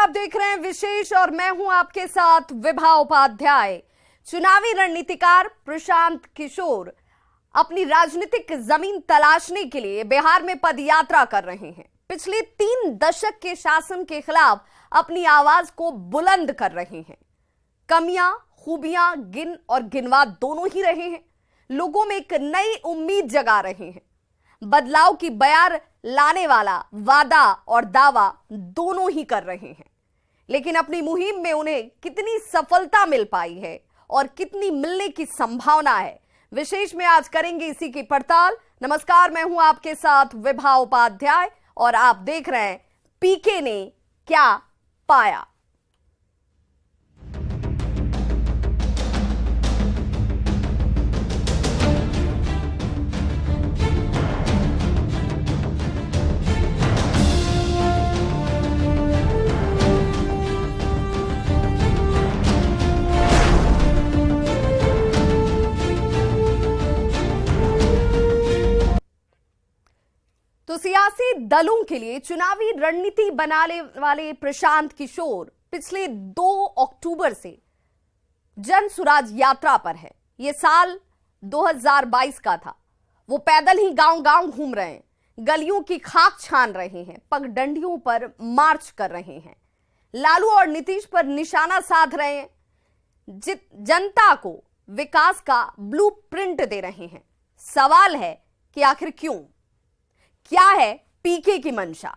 आप देख रहे हैं विशेष और मैं हूं आपके साथ विभा उपाध्याय। चुनावी रणनीतिकार प्रशांत किशोर अपनी राजनीतिक जमीन तलाशने के लिए बिहार में पदयात्रा कर रहे हैं। पिछले 3 दशक के शासन के खिलाफ अपनी आवाज को बुलंद कर रहे हैं। कमियां खूबियां गिन और गिनवा दोनों ही रहे हैं। लोगों में एक नई उम्मीद जगा रहे हैं। बदलाव की बयार लाने वाला वादा और दावा दोनों ही कर रहे हैं। लेकिन अपनी मुहिम में उन्हें कितनी सफलता मिल पाई है और कितनी मिलने की संभावना है, विशेष में आज करेंगे इसी की पड़ताल। नमस्कार, मैं हूं आपके साथ विभा उपाध्याय और आप देख रहे हैं पीके ने क्या पाया। तो सियासी दलों के लिए चुनावी रणनीति बनाने वाले प्रशांत किशोर पिछले 2 अक्टूबर से जन सुराज यात्रा पर है। यह साल 2022 का था। वो पैदल ही गांव-गांव घूम रहे हैं, गलियों की खाक छान रहे हैं, पगडंडियों पर मार्च कर रहे हैं, लालू और नीतीश पर निशाना साध रहे हैं, जनता को विकास का ब्लूप्रिंट दे रहे हैं। सवाल है कि आखिर क्यों? क्या है पीके की मंशा?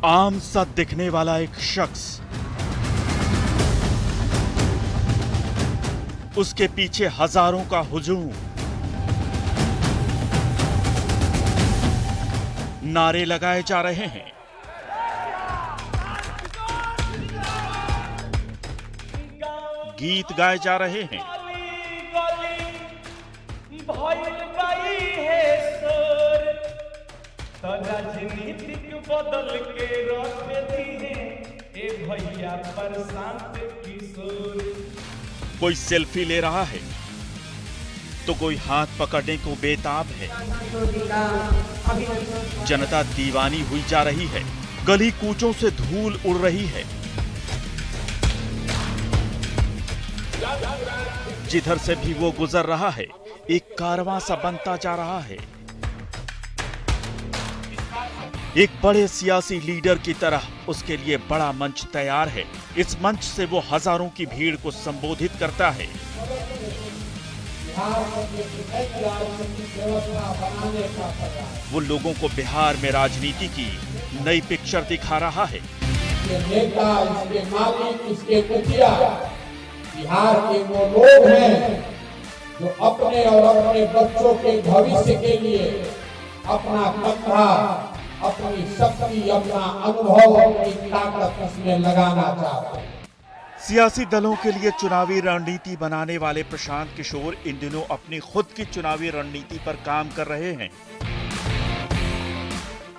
आम सा दिखने वाला एक शख्स, उसके पीछे हजारों का हुजूम, नारे लगाए जा रहे हैं। गीत गाए जा रहे हैं। राजनीतिक बदल के रख दिए ए भैया प्रशांत किशोर। कोई सेल्फी ले रहा है तो कोई हाथ पकड़ने को बेताब है। जनता दीवानी हुई जा रही है। गली कूचों से धूल उड़ रही है। जिधर से भी वो गुजर रहा है, एक कारवां सा बनता जा रहा है। एक बड़े सियासी लीडर की तरह उसके लिए बड़ा मंच तैयार है। इस मंच से वो हजारों की भीड़ को संबोधित करता है। वो लोगों को बिहार में राजनीति की नई पिक्चर दिखा रहा है। नेता, इसके मालिक, इसके मुखिया बिहार के वो लोग हैं जो अपने और अपने बच्चों के भविष्य के लिए अपना कंधा, अपनी शक्ति, अपना अनुभव, अपनी ताकत इसमें लगाना चाहते हैं। सियासी दलों के लिए चुनावी रणनीति बनाने वाले प्रशांत किशोर इन दिनों अपनी खुद की चुनावी रणनीति पर काम कर रहे हैं।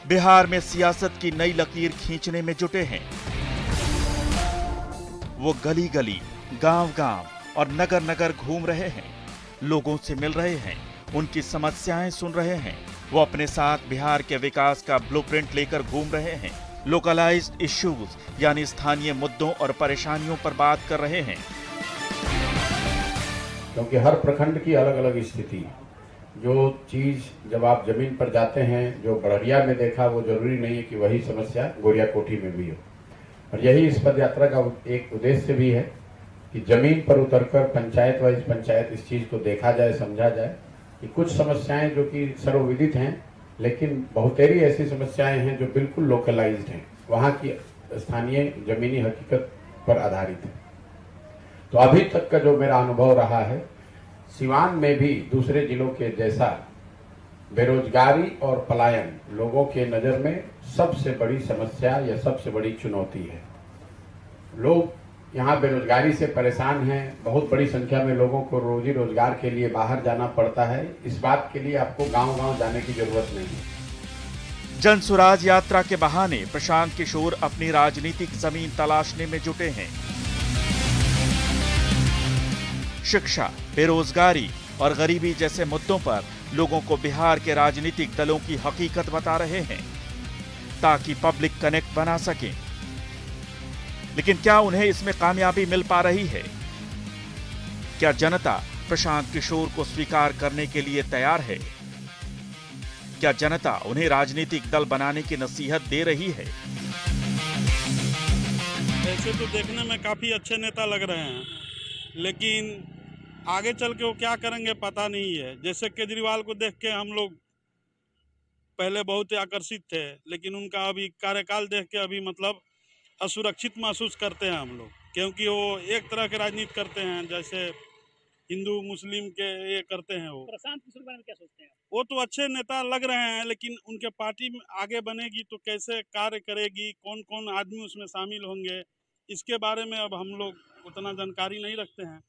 बिहार में सियासत की नई लकीर खींचने में जुटे हैं। वो गली गली, गांव गांव और नगर नगर घूम रहे हैं, लोगों से मिल रहे हैं, उनकी समस्याएं सुन रहे हैं। वो अपने साथ बिहार के विकास का ब्लूप्रिंट लेकर घूम रहे हैं। लोकलाइज्ड इश्यूज यानी स्थानीय मुद्दों और परेशानियों पर बात कर रहे हैं। क्योंकि हर प्रखंड की अलग अलग स्थिति, जो चीज जब आप जमीन पर जाते हैं, जो बड़रिया में देखा वो जरूरी नहीं है कि वही समस्या गोरिया कोठी में भी हो। और यही इस पद यात्रा का एक उद्देश्य भी है कि जमीन पर उतरकर पंचायत वाइज पंचायत इस चीज को देखा जाए, समझा जाए कि कुछ समस्याएं जो कि सर्वविदित हैं, लेकिन बहुतेरी ऐसी समस्याएं हैं जो बिल्कुल लोकलाइज्ड हैं, वहां की स्थानीय जमीनी हकीकत पर आधारित है। तो अभी तक का जो मेरा अनुभव रहा है, सिवान में भी दूसरे जिलों के जैसा बेरोजगारी और पलायन लोगों के नजर में सबसे बड़ी समस्या या सबसे बड़ी चुनौती है। लोग यहाँ बेरोजगारी से परेशान हैं, बहुत बड़ी संख्या में लोगों को रोजी रोजगार के लिए बाहर जाना पड़ता है। इस बात के लिए आपको गांव-गांव जाने की जरूरत नहीं है। जन सुराज यात्रा के बहाने प्रशांत किशोर अपनी राजनीतिक जमीन तलाशने में जुटे हैं। शिक्षा, बेरोजगारी और गरीबी जैसे मुद्दों पर लोगों को बिहार के राजनीतिक दलों की हकीकत बता रहे हैं ताकि पब्लिक कनेक्ट बना सकें। लेकिन क्या उन्हें इसमें कामयाबी मिल पा रही है? क्या जनता प्रशांत किशोर को स्वीकार करने के लिए तैयार है? क्या जनता उन्हें राजनीतिक दल बनाने की नसीहत दे रही है? ऐसे तो देखने में काफी अच्छे नेता लग रहे हैं, लेकिन आगे चल के वो क्या करेंगे पता नहीं है। जैसे केजरीवाल को देख के हम लोग पहले बहुत ही आकर्षित थे, लेकिन उनका अभी कार्यकाल देख के अभी मतलब असुरक्षित महसूस करते हैं हम लोग, क्योंकि वो एक तरह के राजनीति करते हैं जैसे हिंदू मुस्लिम के ये करते हैं। वो प्रशांत किशोर के बारे में क्या सोचते हैं? वो तो अच्छे नेता लग रहे हैं, लेकिन उनके पार्टी में आगे बनेगी तो कैसे कार्य करेगी, कौन कौन आदमी उसमें शामिल होंगे, इसके बारे में अब हम लोग उतना जानकारी नहीं रखते हैं।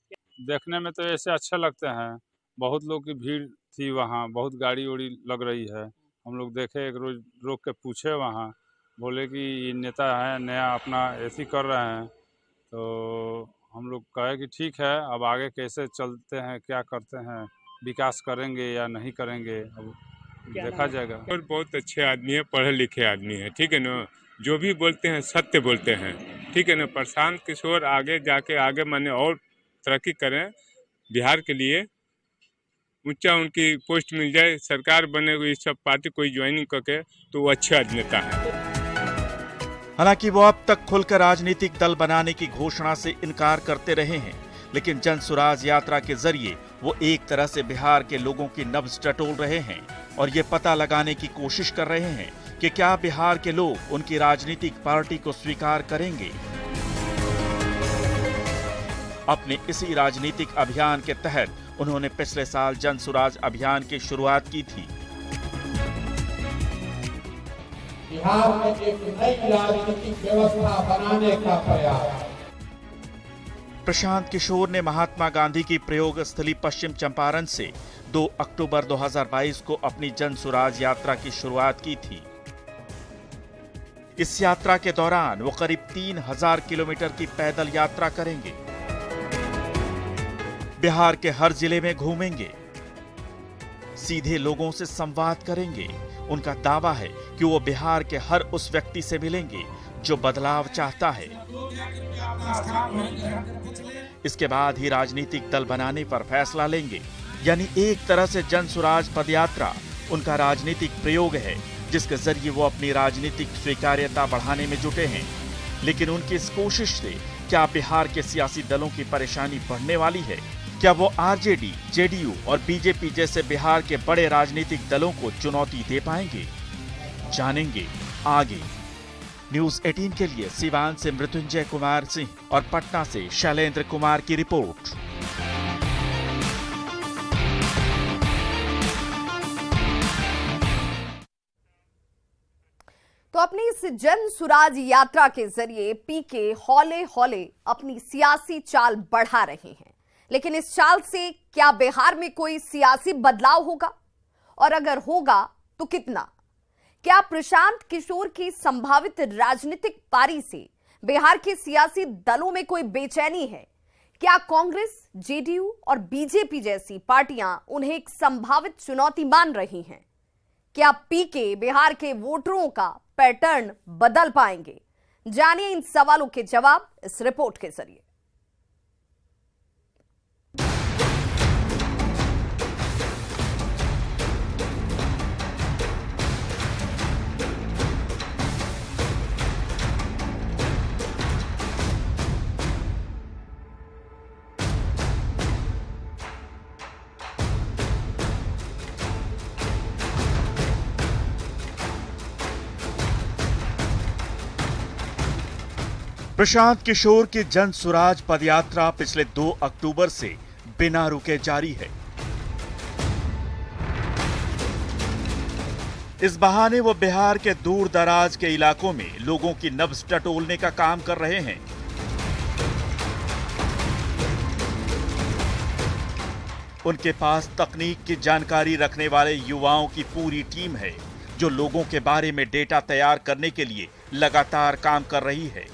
देखने में तो ऐसे अच्छे लगते हैं, बहुत लोग की भीड़ थी वहाँ, बहुत गाड़ी उड़ी लग रही है। हम लोग देखे, एक रोज रोक के पूछे वहाँ, बोले कि ये नेता है नया अपना ऐसी कर रहे हैं, तो हम लोग कहे कि ठीक है, अब आगे कैसे चलते हैं, क्या करते हैं, विकास करेंगे या नहीं करेंगे, अब देखा जाएगा। और बहुत अच्छे आदमी है, पढ़े लिखे आदमी है, ठीक है ना, जो भी बोलते हैं सत्य बोलते हैं, ठीक है ना। प्रशांत किशोर आगे जाके आगे माने और तरक्की करें, बिहार के लिए ऊंचा उनकी पोस्ट मिल जाए, सरकार बने, इस सब पार्टी कोई ज्वाइनिंग करके, तो वो अच्छे नेता है। हालांकि वो अब तक खुलकर राजनीतिक दल बनाने की घोषणा से इनकार करते रहे हैं, लेकिन जन सुराज यात्रा के जरिए वो एक तरह से बिहार के लोगों की नब्ज टटोल रहे हैं और ये पता लगाने की कोशिश कर रहे हैं कि क्या बिहार के लोग उनकी राजनीतिक पार्टी को स्वीकार करेंगे। अपने इसी राजनीतिक अभियान के तहत उन्होंने पिछले साल जन सुराज अभियान की शुरुआत की थी। बिहार में एक नई राजनीतिक व्यवस्था बनाने का प्रयास। प्रशांत किशोर ने महात्मा गांधी की प्रयोग स्थली पश्चिम चंपारण से 2 अक्टूबर 2022 को अपनी जन सुराज यात्रा की शुरुआत की थी। इस यात्रा के दौरान वो करीब 3000 किलोमीटर की पैदल यात्रा करेंगे। बिहार के हर जिले में घूमेंगे, सीधे लोगों से संवाद करेंगे। उनका दावा है कि वो बिहार के हर उस व्यक्ति से मिलेंगे जो बदलाव चाहता है। इसके बाद ही राजनीतिक दल बनाने पर फैसला लेंगे। यानी एक तरह से जन सुराज पदयात्रा उनका राजनीतिक प्रयोग है, जिसके जरिए वो अपनी राजनीतिक स्वीकार्यता बढ़ाने में जुटे हैं। लेकिन उनकी इस कोशिश से क्या बिहार के सियासी दलों की परेशानी बढ़ने वाली है? क्या वो आरजेडी, जेडीयू और बीजेपी जैसे बिहार के बड़े राजनीतिक दलों को चुनौती दे पाएंगे? जानेंगे आगे। न्यूज़ 18 के लिए सिवान से मृत्युंजय कुमार सिंह और पटना से शैलेंद्र कुमार की रिपोर्ट। तो अपनी इस जन सुराज यात्रा के जरिए पीके हौले हौले अपनी सियासी चाल बढ़ा रहे हैं, लेकिन इस चाल से क्या बिहार में कोई सियासी बदलाव होगा, और अगर होगा तो कितना? क्या प्रशांत किशोर की संभावित राजनीतिक पारी से बिहार के सियासी दलों में कोई बेचैनी है? क्या कांग्रेस, जेडीयू और बीजेपी जैसी पार्टियां उन्हें एक संभावित चुनौती मान रही हैं? क्या पीके बिहार के वोटरों का पैटर्न बदल पाएंगे? जानिए इन सवालों के जवाब इस रिपोर्ट के जरिए। प्रशांत किशोर की जन सुराज पदयात्रा पिछले 2 अक्टूबर से बिना रुके जारी है। इस बहाने वो बिहार के दूर दराज के इलाकों में लोगों की नब्ज टटोलने का काम कर रहे हैं। उनके पास तकनीक की जानकारी रखने वाले युवाओं की पूरी टीम है, जो लोगों के बारे में डेटा तैयार करने के लिए लगातार काम कर रही है।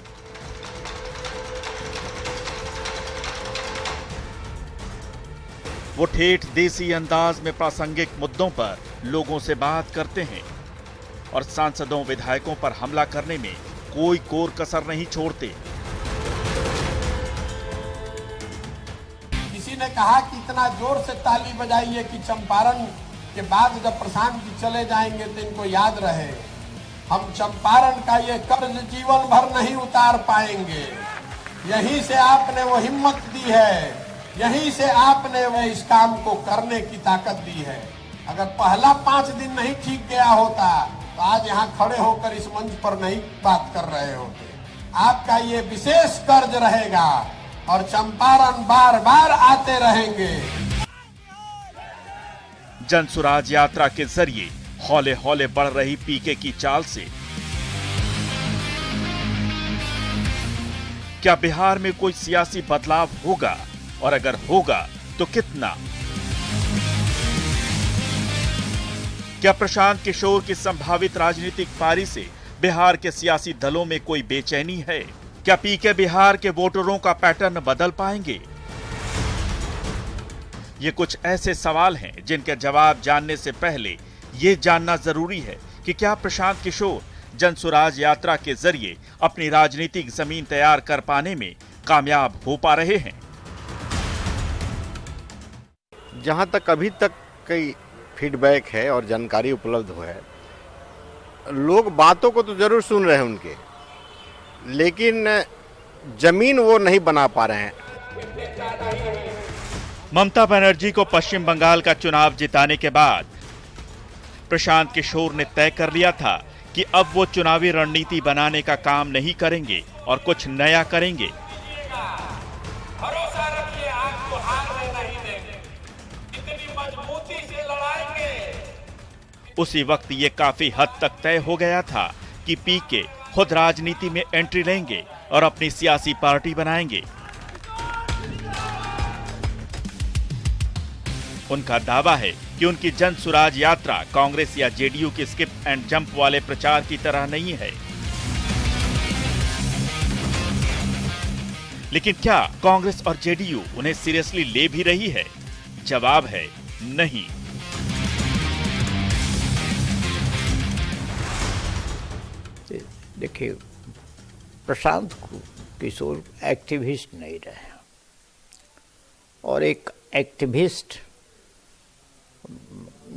वो ठेठ देसी अंदाज में प्रासंगिक मुद्दों पर लोगों से बात करते हैं और सांसदों विधायकों पर हमला करने में कोई कोर कसर नहीं छोड़ते। किसी ने कहा कि इतना जोर से ताली बजाइए कि चंपारण के बाद जब प्रशांत जी चले जाएंगे तो इनको याद रहे। हम चंपारण का ये कर्ज जीवन भर नहीं उतार पाएंगे। यहीं से आपने वो हिम्मत दी है, यहीं से आपने वो इस काम को करने की ताकत दी है। अगर पहला 5 दिन नहीं ठीक गया होता तो आज यहाँ खड़े होकर इस मंच पर नहीं बात कर रहे होते। आपका ये विशेष कर्ज रहेगा और चंपारण बार बार आते रहेंगे। जनसुराज यात्रा के जरिए हौले हौले बढ़ रही पीके की चाल से क्या बिहार में कोई सियासी बदलाव होगा, और अगर होगा तो कितना? क्या प्रशांत किशोर की संभावित राजनीतिक पारी से बिहार के सियासी दलों में कोई बेचैनी है? क्या पीके बिहार के वोटरों का पैटर्न बदल पाएंगे? ये कुछ ऐसे सवाल हैं जिनके जवाब जानने से पहले ये जानना जरूरी है कि क्या प्रशांत किशोर जनसुराज यात्रा के जरिए अपनी राजनीतिक जमीन तैयार कर पाने में कामयाब हो पा रहे हैं। जहाँ तक अभी तक कई फीडबैक है और जानकारी उपलब्ध हो है, लोग बातों को तो जरूर सुन रहे हैं उनके, लेकिन जमीन वो नहीं बना पा रहे हैं। ममता बनर्जी को पश्चिम बंगाल का चुनाव जिताने के बाद प्रशांत किशोर ने तय कर लिया था कि अब वो चुनावी रणनीति बनाने का काम नहीं करेंगे और कुछ नया करेंगे। भरोसा रखिए, आपको हारने नहीं देंगे, इतनी मजबूती से लड़ाएंगे। उसी वक्त ये काफी हद तक तय हो गया था कि पीके खुद राजनीति में एंट्री लेंगे और अपनी सियासी पार्टी बनाएंगे। उनका दावा है कि उनकी जनसुराज यात्रा कांग्रेस या जेडीयू के स्किप एंड जंप वाले प्रचार की तरह नहीं है। लेकिन क्या कांग्रेस और जेडीयू उन्हें सीरियसली ले भी रही है? जवाब है नहीं। देखिए, प्रशांत किशोर एक्टिविस्ट नहीं रहे, और एक एक्टिविस्ट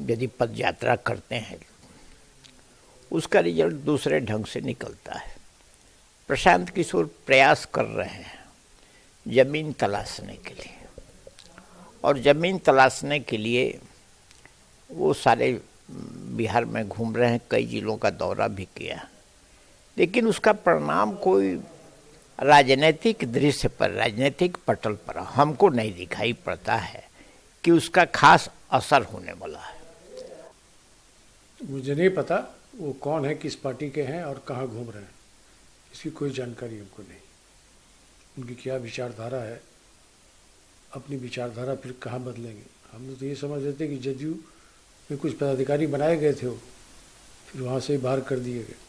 यदि पद यात्रा करते हैं उसका रिजल्ट दूसरे ढंग से निकलता है। प्रशांत किशोर प्रयास कर रहे हैं जमीन तलाशने के लिए, और जमीन तलाशने के लिए वो सारे बिहार में घूम रहे हैं, कई जिलों का दौरा भी किया, लेकिन उसका परिणाम कोई राजनीतिक दृश्य पर, राजनीतिक पटल पर हमको नहीं दिखाई पड़ता है कि उसका खास असर होने वाला है। मुझे नहीं पता वो कौन है, किस पार्टी के हैं और कहाँ घूम रहे हैं, इसकी कोई जानकारी हमको नहीं। उनकी क्या विचारधारा है, अपनी विचारधारा फिर कहाँ बदलेंगे। हम लोग तो ये समझ रहे थे कि जदयू में कुछ पदाधिकारी बनाए गए थे, वो फिर वहाँ से बाहर कर दिए गए।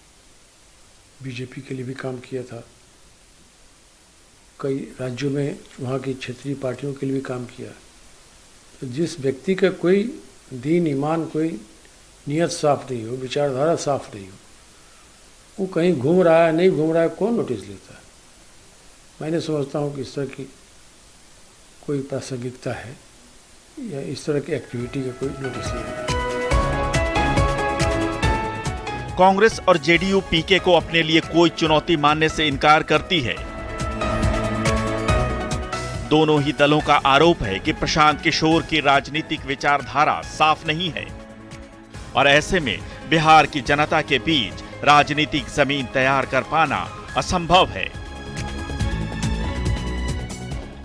बीजेपी के लिए भी काम किया था, कई राज्यों में वहाँ की क्षेत्रीय पार्टियों के लिए भी काम किया। तो जिस व्यक्ति का कोई दीन ईमान, कोई नियत साफ नहीं हो, विचारधारा साफ नहीं हो, वो कहीं घूम रहा है नहीं घूम रहा है, कौन नोटिस लेता है। मैंने समझता हूँ कि इस तरह की कोई प्रासंगिकता है या इस तरह की एक्टिविटी का कोई नोटिस नहीं है। कांग्रेस और जेडीयू पीके को अपने लिए कोई चुनौती मानने से इनकार करती है। दोनों ही दलों का आरोप है कि प्रशांत किशोर की राजनीतिक विचारधारा साफ नहीं है, और ऐसे में बिहार की जनता के बीच राजनीतिक जमीन तैयार कर पाना असंभव है।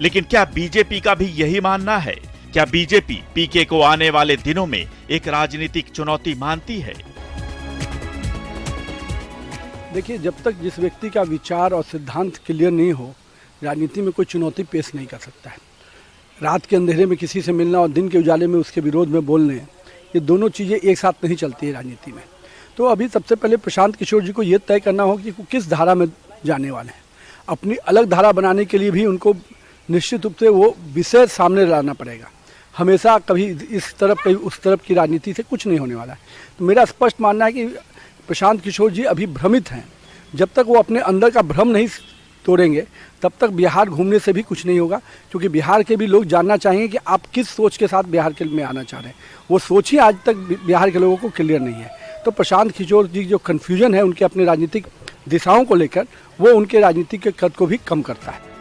लेकिन क्या बीजेपी का भी यही मानना है? क्या बीजेपी पीके को आने वाले दिनों में एक राजनीतिक चुनौती मानती है? देखिए, जब तक जिस व्यक्ति का विचार और सिद्धांत क्लियर नहीं हो, राजनीति में कोई चुनौती पेश नहीं कर सकता है। रात के अंधेरे में किसी से मिलना और दिन के उजाले में उसके विरोध में बोलने, ये दोनों चीज़ें एक साथ नहीं चलती है राजनीति में। तो अभी सबसे पहले प्रशांत किशोर जी को ये तय करना होगा कि वो किस धारा में जाने वाले हैं। अपनी अलग धारा बनाने के लिए भी उनको निश्चित रूप से वो विषय सामने लाना पड़ेगा। हमेशा कभी इस तरफ कभी उस तरफ की राजनीति से कुछ नहीं होने वाला है। तो मेरा स्पष्ट मानना है कि प्रशांत किशोर जी अभी भ्रमित हैं। जब तक वो अपने अंदर का भ्रम नहीं तोड़ेंगे तब तक बिहार घूमने से भी कुछ नहीं होगा, क्योंकि बिहार के भी लोग जानना चाहेंगे कि आप किस सोच के साथ बिहार के में आना चाह रहे हैं। वो सोच ही आज तक बिहार के लोगों को क्लियर नहीं है। तो प्रशांत किशोर जी जो कन्फ्यूजन है उनके अपने राजनीतिक दिशाओं को लेकर, वो उनके राजनीतिक के कद को भी कम करता है।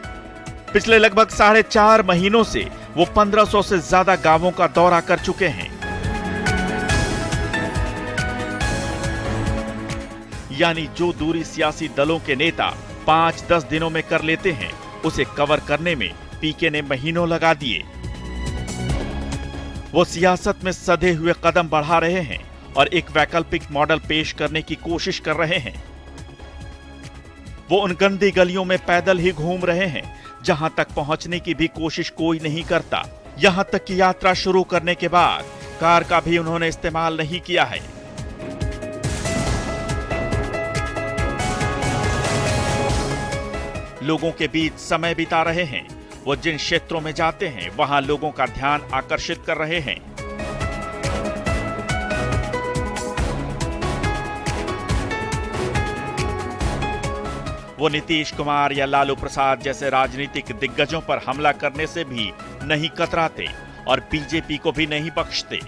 पिछले लगभग 4.5 महीनों से वो 1500 से ज्यादा गांवों का दौरा कर चुके हैं। यानी जो दूरी सियासी दलों के नेता 5-10 दिनों में कर लेते हैं, उसे कवर करने में पीके ने महीनों लगा दिए। वो सियासत में सधे हुए कदम बढ़ा रहे हैं और एक वैकल्पिक मॉडल पेश करने की कोशिश कर रहे हैं। वो उन गंदी गलियों में पैदल ही घूम रहे हैं जहां तक पहुंचने की भी कोशिश कोई नहीं करता। यहां तक कि यात्रा शुरू करने के बाद कार का भी उन्होंने इस्तेमाल नहीं किया है। लोगों के बीच समय बिता रहे हैं। वो जिन क्षेत्रों में जाते हैं वहां लोगों का ध्यान आकर्षित कर रहे हैं। वो नीतीश कुमार या लालू प्रसाद जैसे राजनीतिक दिग्गजों पर हमला करने से भी नहीं कतराते और बीजेपी को भी नहीं बख्शते।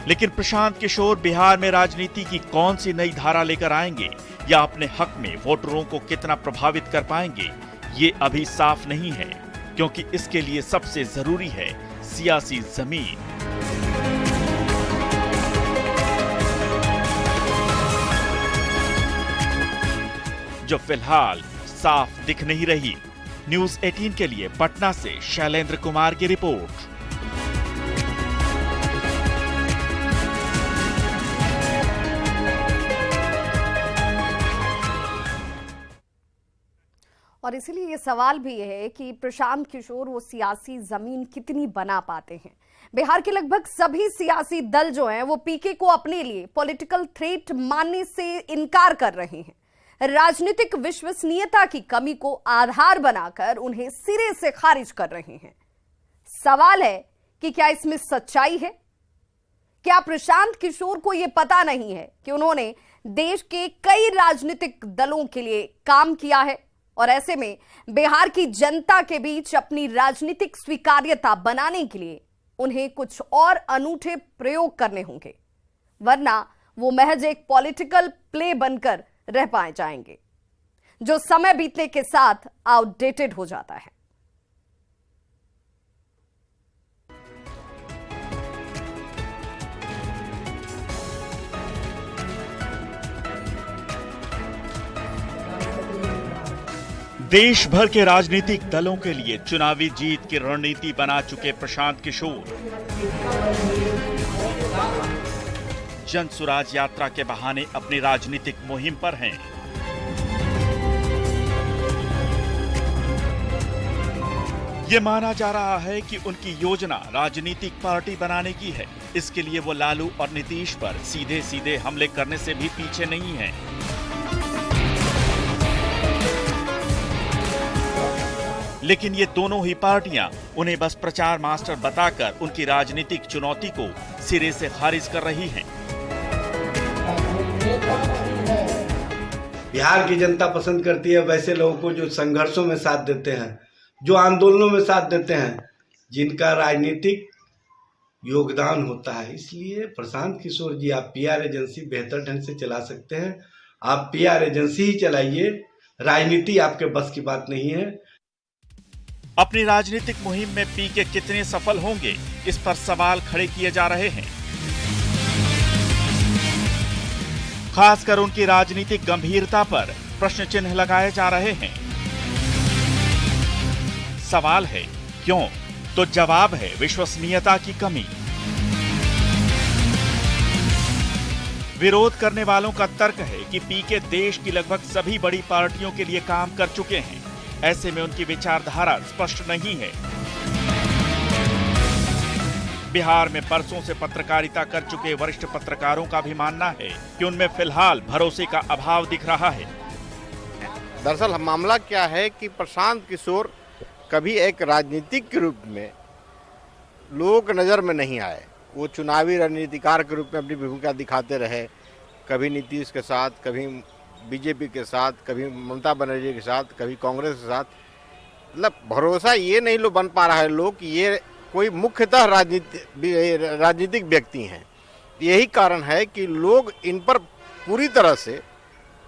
लेकिन प्रशांत किशोर बिहार में राजनीति की कौन सी नई धारा लेकर आएंगे या अपने हक में वोटरों को कितना प्रभावित कर पाएंगे, ये अभी साफ नहीं है, क्योंकि इसके लिए सबसे जरूरी है सियासी जमीन। जो फिलहाल साफ दिख नहीं रही। न्यूज़ 18 के लिए पटना से शैलेंद्र कुमार की रिपोर्ट। और इसीलिए ये सवाल भी है कि प्रशांत किशोर वो सियासी जमीन कितनी बना पाते हैं। बिहार के लगभग सभी सियासी दल जो हैं वो पीके को अपने लिए पॉलिटिकल थ्रेट मानने से इनकार कर रहे हैं। राजनीतिक विश्वसनीयता की कमी को आधार बनाकर उन्हें सिरे से खारिज कर रहे हैं। सवाल है कि क्या इसमें सच्चाई है? क्या प्रशांत किशोर को यह पता नहीं है कि उन्होंने देश के कई राजनीतिक दलों के लिए काम किया है और ऐसे में बिहार की जनता के बीच अपनी राजनीतिक स्वीकार्यता बनाने के लिए उन्हें कुछ और अनूठे प्रयोग करने होंगे, वरना वो महज एक पॉलिटिकल प्ले बनकर रह पाए जाएंगे, जो समय बीतने के साथ आउटडेटेड हो जाता है। देश भर के राजनीतिक दलों के लिए चुनावी जीत की रणनीति बना चुके प्रशांत किशोर जन सुराज यात्रा के बहाने अपनी राजनीतिक मुहिम पर हैं। ये माना जा रहा है कि उनकी योजना राजनीतिक पार्टी बनाने की है। इसके लिए वो लालू और नीतीश पर सीधे सीधे हमले करने से भी पीछे नहीं हैं। लेकिन ये दोनों ही पार्टियां उन्हें बस प्रचार मास्टर बताकर उनकी राजनीतिक चुनौती को सिरे से खारिज कर रही हैं। बिहार की जनता पसंद करती है वैसे लोगों को जो संघर्षों में साथ देते हैं, जो आंदोलनों में साथ देते हैं, जिनका राजनीतिक योगदान होता है। इसलिए प्रशांत किशोर जी, आप पीआर एजेंसी बेहतर ढंग से चला सकते हैं। आप पीआर एजेंसी ही चलाइए, राजनीति आपके बस की बात नहीं है। अपनी राजनीतिक मुहिम में पीके कितने सफल होंगे, इस पर सवाल खड़े किए जा रहे हैं। खासकर उनकी राजनीतिक गंभीरता पर प्रश्न चिन्ह लगाए जा रहे हैं। सवाल है क्यों? तो जवाब है विश्वसनीयता की कमी। विरोध करने वालों का तर्क है कि पीके देश की लगभग सभी बड़ी पार्टियों के लिए काम कर चुके हैं, ऐसे में उनकी विचारधारा स्पष्ट नहीं है। बिहार में बरसों से पत्रकारिता कर चुके वरिष्ठ पत्रकारों का भी मानना है कि उनमें फिलहाल भरोसे का अभाव दिख रहा है। दरअसल मामला क्या है कि प्रशांत किशोर कभी एक राजनीतिक के रूप में लोगों की नज़र में नहीं आए। वो चुनावी रणनीतिकार के रूप में अपनी भूमिका दिखाते रहे, कभी नीतीश के साथ, कभी बीजेपी के साथ, कभी ममता बनर्जी के साथ, कभी कांग्रेस के साथ। मतलब भरोसा ये नहीं लो बन पा रहा है लोग कि ये कोई मुख्यतः राजनीतिक व्यक्ति हैं। यही कारण है कि लोग इन पर पूरी तरह से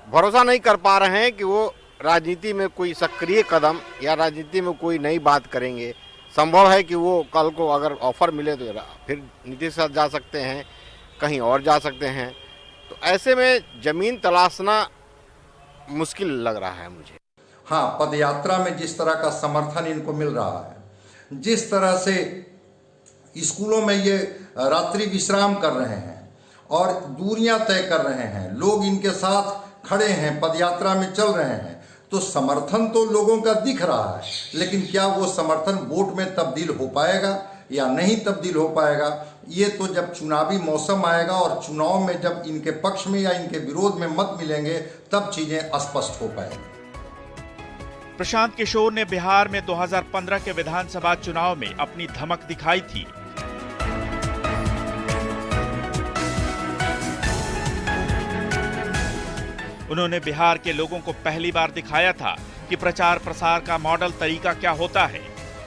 भरोसा नहीं कर पा रहे हैं कि वो राजनीति में कोई सक्रिय कदम या राजनीति में कोई नई बात करेंगे। संभव है कि वो कल को अगर ऑफर मिले तो फिर नीतीश के साथ जा सकते हैं, कहीं और जा सकते हैं। तो ऐसे में जमीन तलाशना मुश्किल लग रहा है मुझे। हाँ, पदयात्रा में जिस तरह का समर्थन इनको मिल रहा है, जिस तरह से स्कूलों में ये रात्रि विश्राम कर रहे हैं और दूरियां तय कर रहे हैं, लोग इनके साथ खड़े हैं, पदयात्रा में चल रहे हैं, तो समर्थन तो लोगों का दिख रहा है। लेकिन क्या वो समर्थन वोट में तब्दील हो पाएगा या नहीं तब्दील हो पाएगा, ये तो जब चुनावी मौसम आएगा और चुनाव में जब इनके पक्ष में या इनके विरोध में मत मिलेंगे तब चीजें स्पष्ट हो पाएंगी। प्रशांत किशोर ने बिहार में 2015 के विधानसभा चुनाव में अपनी धमक दिखाई थी। उन्होंने बिहार के लोगों को पहली बार दिखाया था कि प्रचार प्रसार का मॉडल तरीका क्या होता है।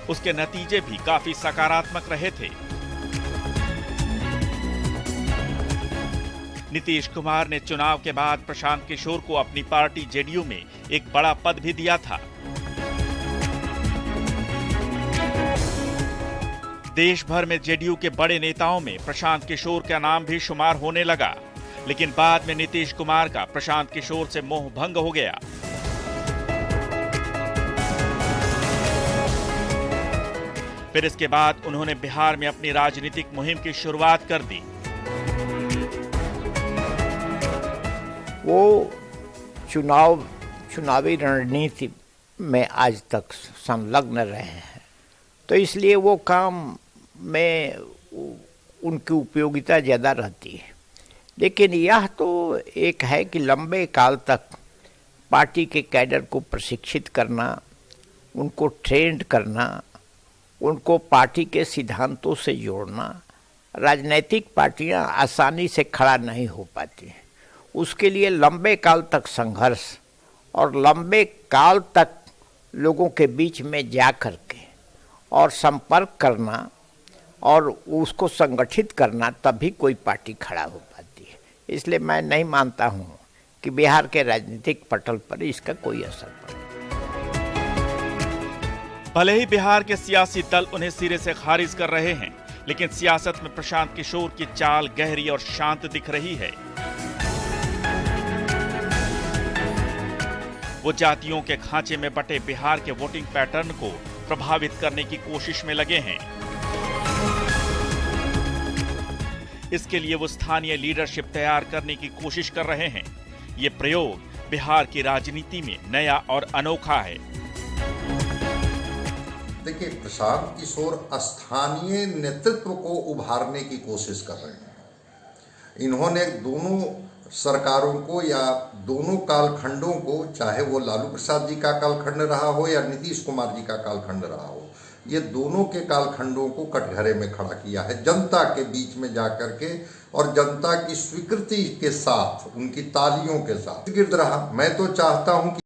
उसके नतीजे भी काफी सकारात्मक रहे थे। नीतीश कुमार ने चुनाव के बाद प्रशांत किशोर को अपनी पार्टी जेडीयू में एक बड़ा पद भी दिया था। देश भर में जेडीयू के बड़े नेताओं में प्रशांत किशोर का नाम भी शुमार होने लगा, लेकिन बाद में नीतीश कुमार का प्रशांत किशोर से मोह भंग हो गया। फिर इसके बाद उन्होंने बिहार में अपनी राजनीतिक मुहिम की शुरुआत कर दी। वो चुनावी रणनीति में आज तक संलग्न रहे हैं, तो इसलिए वो काम में उनकी उपयोगिता ज़्यादा रहती है। लेकिन यह तो एक है कि लंबे काल तक पार्टी के कैडर को प्रशिक्षित करना, उनको ट्रेंड करना, उनको पार्टी के सिद्धांतों से जोड़ना, राजनीतिक पार्टियां आसानी से खड़ा नहीं हो पाती हैं। उसके लिए लंबे काल तक संघर्ष और लंबे काल तक लोगों के बीच में जा कर के और संपर्क करना और उसको संगठित करना, तभी कोई पार्टी खड़ा हो पाती है। इसलिए मैं नहीं मानता हूँ कि बिहार के राजनीतिक पटल पर इसका कोई असर पड़े। भले ही बिहार के सियासी दल उन्हें सिरे से खारिज कर रहे हैं, लेकिन सियासत में प्रशांत किशोर की चाल गहरी और शांत दिख रही है। वो जातियों के खांचे में बटे बिहार के वोटिंग पैटर्न को प्रभावित करने की कोशिश में लगे हैं। इसके लिए वो स्थानीय लीडरशिप तैयार करने की कोशिश कर रहे हैं। ये प्रयोग बिहार की राजनीति में नया और अनोखा है। देखिए, प्रशांत किशोर स्थानीय नेतृत्व को उभारने की कोशिश कर रहे हैं। इन्होंने दोनों सरकारों को या दोनों कालखंडों को, चाहे वो लालू प्रसाद जी का कालखंड रहा हो या नीतीश कुमार जी का कालखंड रहा हो, ये दोनों के कालखंडों को कटघरे में खड़ा किया है, जनता के बीच में जाकर के और जनता की स्वीकृति के साथ, उनकी तालियों के साथ गिरद रहा। मैं तो चाहता हूं कि